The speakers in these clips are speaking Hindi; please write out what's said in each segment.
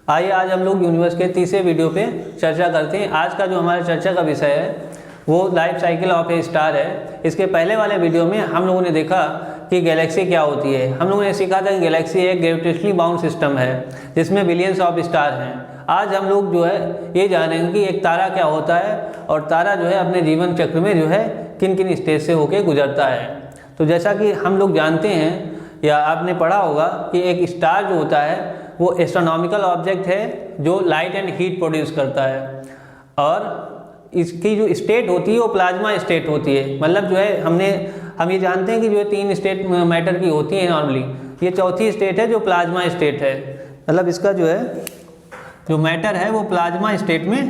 आइए आज हम लोग यूनिवर्स के तीसरे वीडियो पे चर्चा करते हैं। आज का जो हमारा चर्चा का विषय है वो life cycle of A star है। इसके पहले वाले वीडियो में हम लोगों ने देखा कि गैलेक्सी क्या होती है। हम लोगों ने सीखा था कि गैलेक्सी एक ग्रेविटेशनली बाउंड सिस्टम है जिसमें बिलियंस ऑफ स्टार हैं। आज हम लोग जो है ये जानेंगे कि एक तारा क्या होता है और तारा जो है अपने जीवन चक्र में जो है किन किन स्टेज से होकर गुजरता है। तो जैसा कि हम लोग जानते हैं या आपने पढ़ा होगा कि एक स्टार जो होता है वो एस्ट्रोनॉमिकल ऑब्जेक्ट है जो लाइट एंड हीट प्रोड्यूस करता है और इसकी जो स्टेट होती है वो प्लाज्मा स्टेट होती है। मतलब जो है हम ये जानते हैं कि जो है 3 स्टेट मैटर की होती है नॉर्मली। ये चौथी स्टेट है जो प्लाज्मा स्टेट है। मतलब इसका जो है जो मैटर है वो प्लाज्मा स्टेट में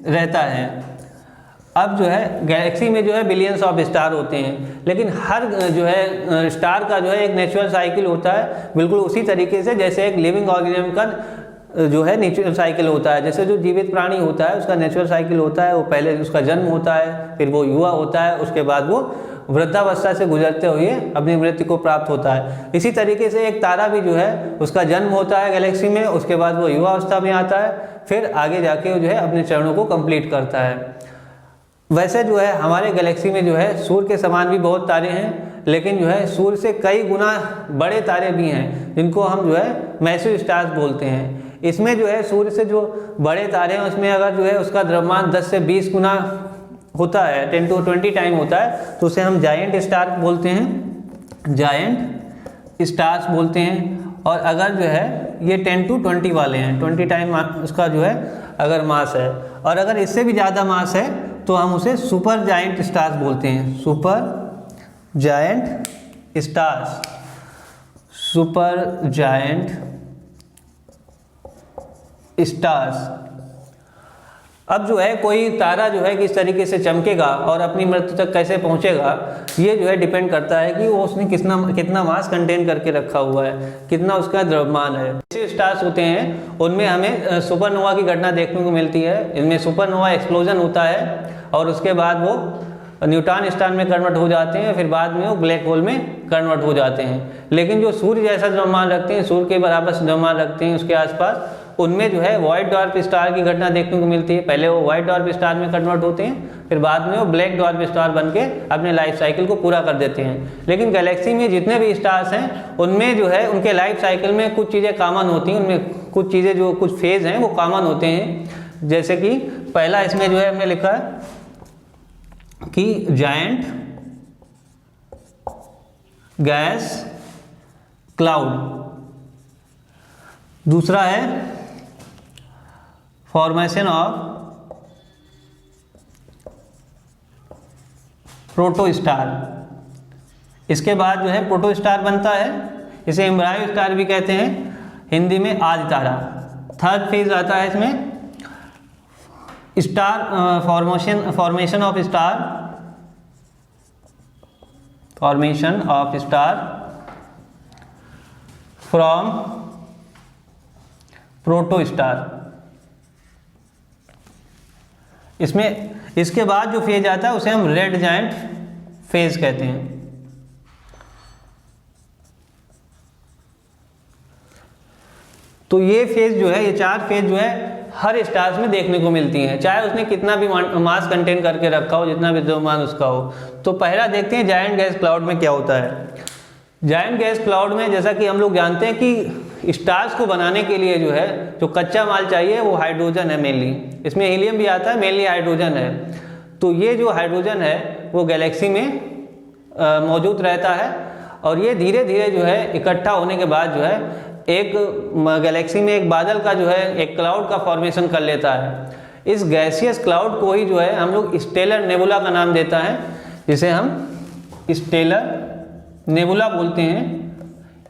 रहता है। अब जो है गैलेक्सी में जो है बिलियंस ऑफ स्टार होते हैं, लेकिन हर जो है स्टार का जो है एक नेचुरल साइकिल होता है, बिल्कुल उसी तरीके से जैसे एक लिविंग ऑर्गेनिज्म का जो है नेचुरल साइकिल होता है। जैसे जो जीवित प्राणी होता है उसका नेचुरल साइकिल होता है, वो पहले उसका जन्म होता है, फिर वो युवा होता है, उसके बाद वो वृद्धावस्था से गुजरते हुए अपनी मृत्यु को प्राप्त होता है। इसी तरीके से एक तारा भी जो है उसका जन्म होता है गैलेक्सी में, उसके बाद वो युवा अवस्था में आता है, फिर आगे जाके वो जो है अपने चरणों को कंप्लीट करता है। वैसे जो है हमारे गैलेक्सी में जो है सूर्य के समान भी बहुत तारे हैं, लेकिन जो है सूर्य से कई गुना बड़े तारे भी हैं जिनको हम जो है मैसिव स्टार्स बोलते हैं। इसमें जो है सूर्य से जो बड़े तारे हैं उसमें अगर जो है उसका द्रव्यमान 10 से 20 गुना होता है, 10 to 20 टाइम होता है, तो उसे हम जायंट स्टार बोलते हैं, जायंट स्टार्स बोलते हैं। और अगर जो है ये 10 to 20 वाले हैं, 20 टाइम उसका जो है अगर मास है, और अगर इससे भी ज़्यादा मास है तो हम उसे सुपर जायंट स्टार्स बोलते हैं, super giant stars, super giant stars. अब जो है कोई तारा जो है किस तरीके से चमकेगा और अपनी मृत्यु तक कैसे पहुंचेगा, ये जो है डिपेंड करता है कि वो उसने कितना मास कंटेन करके रखा हुआ है, कितना उसका द्रव्यमान है। ऐसे स्टार्स होते हैं उनमें हमें सुपरनोवा की घटना देखने को मिलती है। इनमें सुपरनोवा एक्सप्लोजन होता है और उसके बाद वो न्यूट्रॉन स्टार में कन्वर्ट हो जाते हैं, फिर बाद में वो ब्लैक होल में कन्वर्ट हो जाते हैं। लेकिन जो सूर्य जैसा द्रव्यमान रखते हैं, सूर्य के बराबर द्रव्यमान रखते हैं उसके आसपास, उनमें जो है व्हाइट डॉर्फ स्टार की घटना देखने को मिलती है। पहले वो व्हाइट डॉर्फ स्टार में कन्वर्ट होते हैं, फिर बाद में वो ब्लैक डॉर्फ स्टार बनके अपने लाइफ साइकिल को पूरा कर देते हैं। लेकिन गैलेक्सी में जितने भी स्टार्स हैं उनमें जो है उनके लाइफ साइकिल में कुछ चीज़ें कॉमन होती हैं, उनमें कुछ चीज़ें जो कुछ फेज हैं वो कॉमन होते हैं। जैसे कि पहला इसमें जो है हमने लिखा है कि जायंट गैस क्लाउड, दूसरा है फॉर्मेशन ऑफ प्रोटो स्टार। इसके बाद जो है प्रोटो स्टार बनता है, इसे एम्ब्रायो स्टार भी कहते हैं, हिंदी में आदि तारा। थर्ड फेज आता है इसमें star formation of star, formation of star from proto star. इसमें इसके बाद जो फेज आता है उसे हम रेड जायंट फेज कहते हैं। तो ये फेज जो है, ये 4 फेज जो है हर स्टार्स में देखने को मिलती हैं, चाहे उसने कितना भी मास कंटेन करके रखा हो, जितना भी द्रव्यमान उसका हो। तो पहला देखते हैं जायंट गैस क्लाउड में क्या होता है। जायंट गैस क्लाउड में जैसा कि हम लोग जानते हैं कि स्टार्स को बनाने के लिए जो है जो कच्चा माल चाहिए वो हाइड्रोजन है मेनली। इसमें हीलियम भी आता है, मेनली हाइड्रोजन है। तो ये जो हाइड्रोजन है वो गैलेक्सी में मौजूद रहता है और ये धीरे धीरे जो है इकट्ठा होने के बाद जो है एक गैलेक्सी में एक बादल का जो है एक क्लाउड का फॉर्मेशन कर लेता है। इस गैसियस क्लाउड को ही जो है हम लोग स्टेलर नेबुला का नाम देता है, जिसे हम स्टेलर नेबुला बोलते हैं।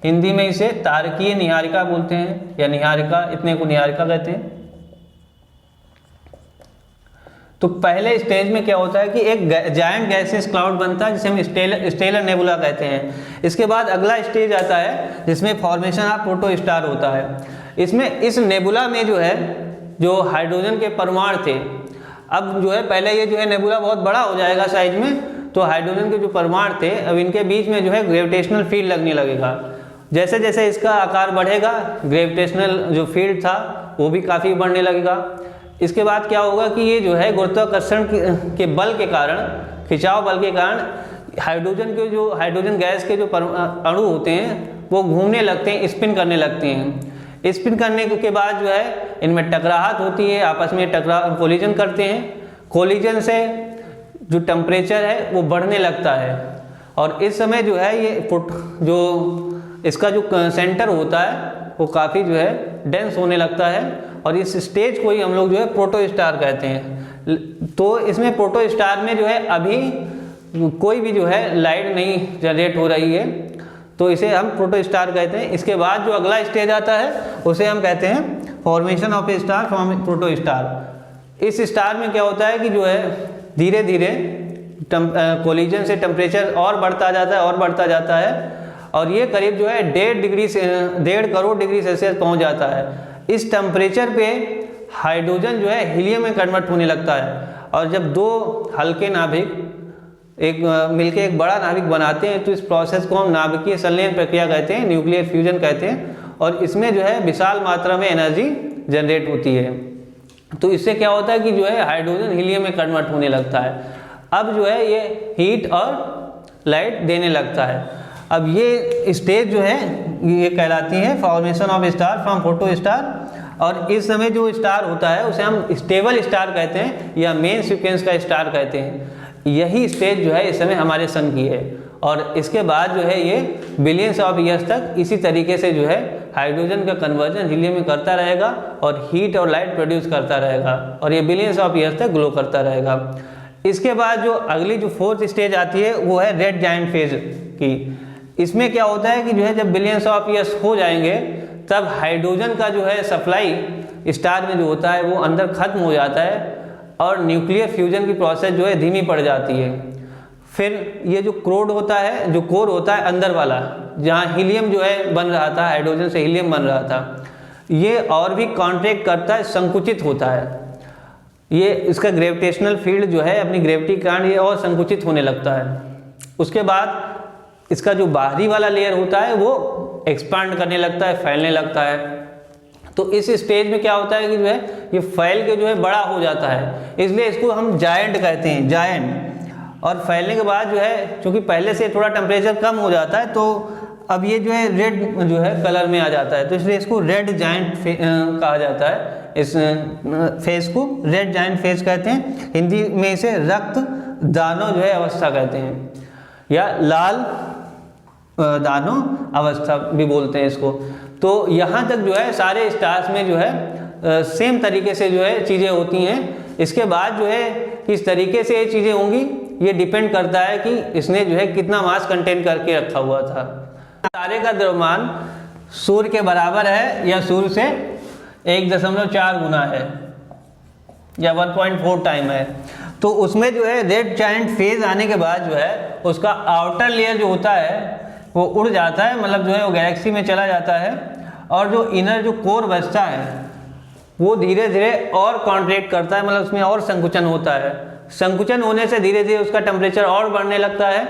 हिंदी में इसे तारकीय निहारिका बोलते हैं या निहारिका, इतने को निहारिका कहते हैं। तो पहले स्टेज में क्या होता है कि एक जायंट गैसियस क्लाउड बनता है जिसे हम स्टेलर नेबुला कहते हैं। इसके बाद अगला स्टेज आता है जिसमें फॉर्मेशन ऑफ प्रोटो स्टार होता है। इसमें इस नेबुला में जो है जो हाइड्रोजन के परमाणु थे, अब जो है पहले ये जो है नेबुला बहुत बड़ा हो जाएगा साइज में, तो हाइड्रोजन के जो परमाणु थे अब इनके बीच में जो है ग्रेविटेशनल फील्ड लगने लगेगा। जैसे जैसे इसका आकार बढ़ेगा ग्रेविटेशनल जो फील्ड था वो भी काफ़ी बढ़ने लगेगा। इसके बाद क्या होगा कि ये जो है गुरुत्वाकर्षण के बल के कारण, खिंचाव बल के कारण हाइड्रोजन गैस के जो अणु होते हैं वो घूमने लगते हैं, स्पिन करने लगते हैं। स्पिन करने के बाद जो है इनमें टकराहट होती है, आपस में कोलिजन करते हैं। कोलिजन से जो टेम्परेचर है वो बढ़ने लगता है और इस समय जो है ये जो इसका जो सेंटर होता है वो काफ़ी जो है डेंस होने लगता है और इस स्टेज को ही हम लोग जो है प्रोटोस्टार कहते हैं। तो इसमें प्रोटोस्टार में जो है अभी कोई भी जो है लाइट नहीं जनरेट हो रही है, तो इसे हम प्रोटोस्टार कहते हैं। इसके बाद जो अगला स्टेज आता है उसे हम कहते हैं formation of A star from protostar. इस स्टार में क्या होता है कि जो है धीरे धीरे कोलिजन से टेम्परेचर और बढ़ता जाता है और ये करीब जो है 1.5 करोड़ डिग्री सेल्सियस पहुंच जाता है। इस टेम्परेचर पे हाइड्रोजन जो है हीलियम में कन्वर्ट होने लगता है और जब दो हल्के नाभिक मिलके एक बड़ा नाभिक बनाते हैं तो इस प्रोसेस को हम नाभिकीय संलयन प्रक्रिया कहते हैं, न्यूक्लियर फ्यूजन कहते हैं और इसमें जो है विशाल मात्रा में एनर्जी जनरेट होती है। तो इससे क्या होता है कि जो है हाइड्रोजन हीलियम में कन्वर्ट होने लगता है। अब जो है ये हीट और लाइट देने लगता है। अब ये स्टेज जो है ये कहलाती है formation of star from protostar और इस समय जो स्टार होता है उसे हम स्टेबल स्टार कहते हैं या मेन सीक्वेंस का स्टार कहते हैं। यही स्टेज जो है इस समय हमारे सन की है और इसके बाद जो है ये बिलियंस ऑफ ईयर्स तक इसी तरीके से जो है हाइड्रोजन का कन्वर्जन हीलियम में करता रहेगा और हीट और लाइट प्रोड्यूस करता रहेगा और ये बिलियंस ऑफ ईयर्स तक ग्लो करता रहेगा। इसके बाद जो अगली जो फोर्थ स्टेज आती है वो है रेड जायंट फेज की। इसमें क्या होता है कि जो है जब बिलियंस ऑफ ईयर्स हो जाएंगे तब हाइड्रोजन का जो है सप्लाई स्टार में जो होता है वो अंदर खत्म हो जाता है और न्यूक्लियर फ्यूजन की प्रोसेस जो है धीमी पड़ जाती है। फिर ये जो कोर होता है अंदर वाला, जहाँ हीलियम जो है बन रहा था, हाइड्रोजन से हीलियम बन रहा था, ये और भी कॉन्ट्रैक्ट करता है, संकुचित होता है। ये इसका ग्रेविटेशनल फील्ड जो है अपनी ग्रेविटी के कारण ये और संकुचित होने लगता है। उसके बाद इसका जो बाहरी वाला लेयर होता है वो एक्सपांड करने लगता है, फैलने लगता है। तो इस स्टेज में क्या होता है कि जो है ये फैल के जो है बड़ा हो जाता है, इसलिए इसको हम जायंट कहते हैं, जायंट। और फैलने के बाद जो है चूँकि पहले से थोड़ा टेम्परेचर कम हो जाता है तो अब ये जो है रेड जो है कलर में आ जाता है, तो इसलिए इसको रेड जायंट कहा जाता है। इस फेज को रेड जायंट फेज कहते हैं। हिंदी में इसे रक्त दानों जो है अवस्था कहते हैं या लाल दानों अवस्था भी बोलते हैं इसको। तो यहाँ तक जो है सारे स्टार्स में जो है सेम तरीके से जो है चीज़ें होती हैं। इसके बाद जो है किस तरीके से ये चीज़ें होंगी ये डिपेंड करता है कि इसने जो है कितना मास कंटेन करके रखा हुआ था। तारे का द्रव्यमान सूर्य के बराबर है या सूर्य से 1.4 गुना है या 1.4 टाइम है। तो उसमें जो है रेड जायंट फेज आने के बाद जो है उसका आउटर लेयर जो होता है वो उड़ जाता है, मतलब जो है वो गैलेक्सी में चला जाता है और जो इनर जो कोर बचता है वो धीरे धीरे और कॉन्ट्रैक्ट करता है, मतलब उसमें और संकुचन होता है। संकुचन होने से धीरे धीरे उसका टेम्परेचर और बढ़ने लगता है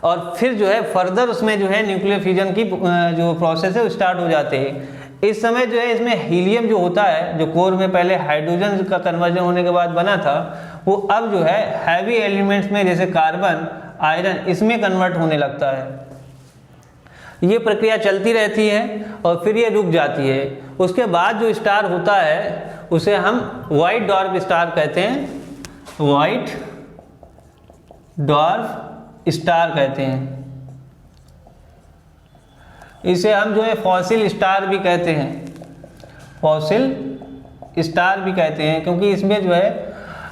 और फिर जो है फर्दर उसमें जो है न्यूक्लियर फ्यूजन की जो प्रोसेस है वो स्टार्ट हो जाते हैं। इस समय जो है इसमें हीलियम जो होता है जो कोर में पहले हाइड्रोजन का कन्वर्जन होने के बाद बना था वो अब जो है हैवी एलिमेंट्स में जैसे कार्बन, आयरन, इसमें कन्वर्ट होने लगता है। ये प्रक्रिया चलती रहती है और फिर ये रुक जाती है। उसके बाद जो स्टार होता है उसे हम व्हाइट डॉर्फ स्टार कहते हैं, व्हाइट डॉर्फ स्टार कहते हैं। इसे हम जो है फॉसिल स्टार भी कहते हैं, फॉसिल स्टार भी कहते हैं, क्योंकि इसमें जो है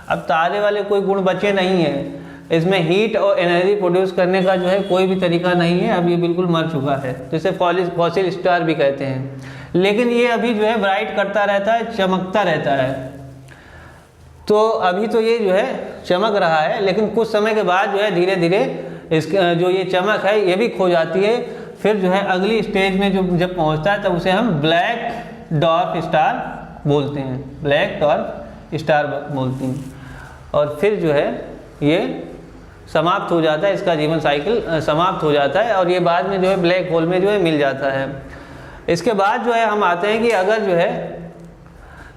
अब तारे वाले कोई गुण बचे नहीं हैं। इसमें हीट और एनर्जी प्रोड्यूस करने का जो है कोई भी तरीका नहीं है, अब ये बिल्कुल मर चुका है, तो इसे फॉसिल स्टार भी कहते हैं। लेकिन ये अभी जो है ब्राइट करता रहता है, चमकता रहता है। तो अभी तो ये जो है चमक रहा है, लेकिन कुछ समय के बाद जो है धीरे धीरे इसका जो ये चमक है ये भी खो जाती है। फिर जो है अगली स्टेज में जो जब पहुंचता है तब उसे हम ब्लैक डॉर्फ स्टार बोलते हैं, ब्लैक डॉर्फ स्टार बोलते हैं। और फिर जो है ये समाप्त हो जाता है, इसका जीवन साइकिल समाप्त हो जाता है और ये बाद में जो है ब्लैक होल में जो है मिल जाता है। इसके बाद जो है हम आते हैं कि अगर जो है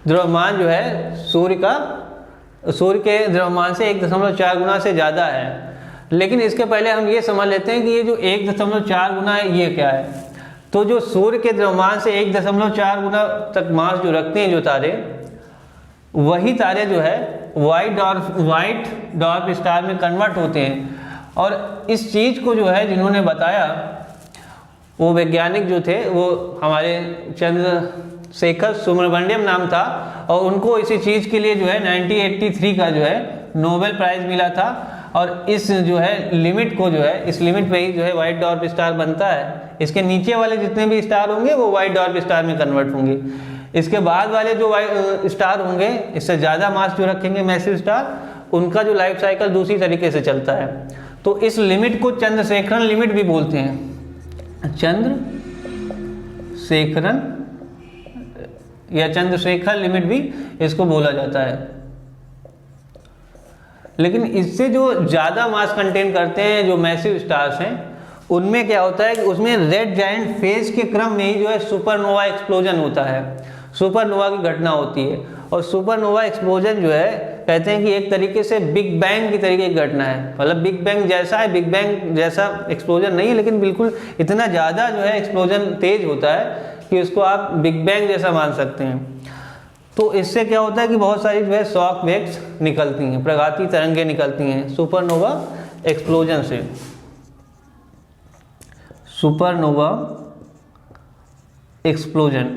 द्रव्यमान जो है सूर्य के द्रव्यमान से 1.4 गुना से ज़्यादा है। लेकिन इसके पहले हम ये समझ लेते हैं कि ये जो 1.4 गुना है ये क्या है। तो जो सूर्य के द्रव्यमान से 1.4 गुना तक मास जो रखते हैं जो तारे, वही तारे जो है वाइट डॉर्फ स्टार में कन्वर्ट होते हैं। और इस चीज़ को जो है जिन्होंने बताया वो वैज्ञानिक जो थे वो हमारे चंद्रशेखर सुब्रमण्यम नाम था और उनको इसी चीज़ के लिए जो है 1983 का जो है नोबेल प्राइज़ मिला था। और इस जो है लिमिट को जो है इस लिमिट पे ही जो है वाइट डॉर्फ स्टार बनता है। इसके नीचे वाले जितने भी स्टार होंगे वो वाइट डॉर्फ स्टार में कन्वर्ट होंगे। इसके बाद वाले जो स्टार होंगे इससे ज़्यादा मास जो रखेंगे मैसिव स्टार, उनका जो लाइफ साइकिल दूसरी तरीके से चलता है। तो इस लिमिट को चंद्रशेखरन लिमिट भी बोलते हैं, चंद्रशेखरन या चंद्रशेखर लिमिट भी इसको बोला जाता है। लेकिन इससे जो ज़्यादा मास कंटेन करते हैं जो मैसिव स्टार्स हैं, उनमें क्या होता है कि उसमें रेड जायंट फेज के क्रम में ही जो है सुपरनोवा एक्सप्लोजन होता है, सुपरनोवा की घटना होती है। और सुपरनोवा एक्सप्लोजन जो है कहते हैं कि एक तरीके से बिग बैंग की तरीके की घटना है, मतलब बिग बैंग जैसा है, बिग बैंग जैसा एक्सप्लोजन नहीं है लेकिन बिल्कुल इतना ज़्यादा जो है एक्सप्लोजन तेज होता है कि उसको आप बिग बैंग जैसा मान सकते हैं। तो इससे क्या होता है कि बहुत सारी जो है शॉक वेव्स निकलती हैं, प्रघाती तरंगें निकलती हैं सुपरनोवा एक्सप्लोजन से। सुपरनोवा एक्सप्लोजन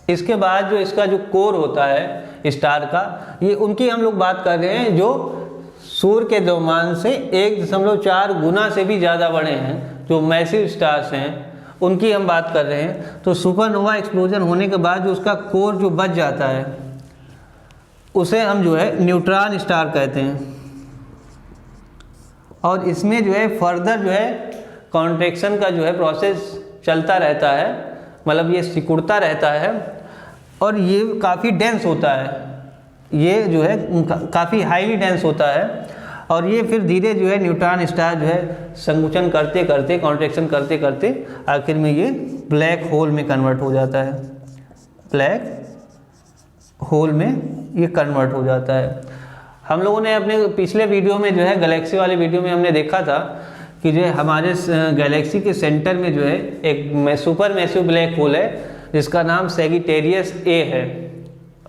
इसके बाद जो इसका जो कोर होता है स्टार का, ये उनकी हम लोग बात कर रहे हैं जो सूर्य के द्रव्यमान से 1.4 गुना से भी ज़्यादा बड़े हैं, जो मैसिव स्टार्स हैं उनकी हम बात कर रहे हैं। तो सुपरनोवा एक्सप्लोजन होने के बाद जो उसका कोर जो बच जाता है उसे हम जो है न्यूट्रॉन स्टार कहते हैं। और इसमें जो है फर्दर जो है कॉन्ट्रैक्शन का जो है प्रोसेस चलता रहता है, मतलब ये सिकुड़ता रहता है और ये काफ़ी डेंस होता है, ये जो है काफ़ी हाईली डेंस होता है। और ये फिर धीरे जो है न्यूट्रॉन स्टार जो है संकुचन करते करते कॉन्ट्रैक्शन करते करते आखिर में ये ब्लैक होल में कन्वर्ट हो जाता है, ब्लैक होल में ये कन्वर्ट हो जाता है। हम लोगों ने अपने पिछले वीडियो में जो है गैलेक्सी वाले वीडियो में हमने देखा था कि जो है हमारे गैलेक्सी के सेंटर में जो है एक सुपर मैसिव ब्लैक होल है जिसका नाम सैजिटेरियस ए है।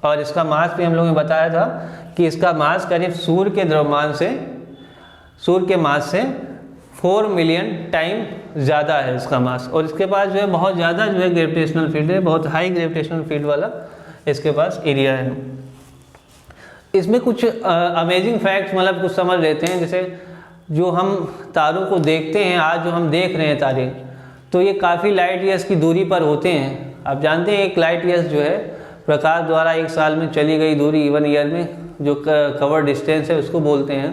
और इसका मास भी हम लोगों ने बताया था कि इसका मास करीब सूर्य के मास से 4 मिलियन टाइम ज़्यादा है इसका मास। और इसके पास जो है बहुत ज़्यादा जो है ग्रेविटेशनल फील्ड है, बहुत हाई ग्रेविटेशनल फील्ड वाला इसके पास एरिया है। इसमें कुछ अमेजिंग फैक्ट्स मतलब कुछ समझ लेते हैं। जैसे जो हम तारों को देखते हैं, आज जो हम देख रहे हैं तारे, तो ये काफ़ी लाइट ईयर्स की दूरी पर होते हैं। आप जानते हैं एक लाइट ईयर्स जो है प्रकाश द्वारा एक साल में चली गई दूरी, 1 ईयर में जो कवर डिस्टेंस है उसको बोलते हैं।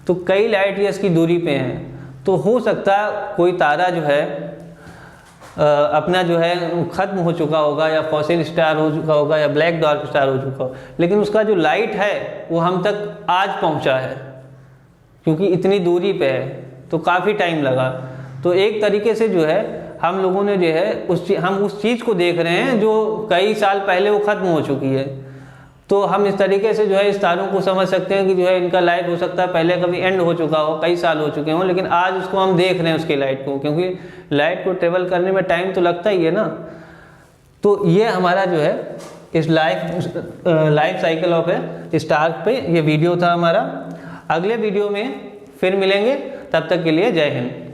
तो कई लाइट ईयर्स की दूरी पे हैं। तो हो सकता है कोई तारा जो है अपना जो है ख़त्म हो चुका होगा या फॉसिल स्टार हो चुका होगा या ब्लैक डॉर्फ स्टार हो चुका हो, लेकिन उसका जो लाइट है वो हम तक आज पहुंचा है क्योंकि इतनी दूरी पे है, तो काफ़ी टाइम लगा। तो एक तरीके से जो है हम लोगों ने जो है हम उस चीज़ को देख रहे हैं जो कई साल पहले वो ख़त्म हो चुकी है। तो हम इस तरीके से जो है इस तारों को समझ सकते हैं कि जो है इनका लाइफ हो सकता है पहले कभी एंड हो चुका हो, कई साल हो चुके हों, लेकिन आज उसको हम देख रहे हैं उसकी लाइट को, क्योंकि लाइट को ट्रेवल करने में टाइम तो लगता ही है ना। तो ये हमारा जो है इस life cycle of A star पे ये वीडियो था हमारा। अगले वीडियो में फिर मिलेंगे, तब तक के लिए जय हिंद।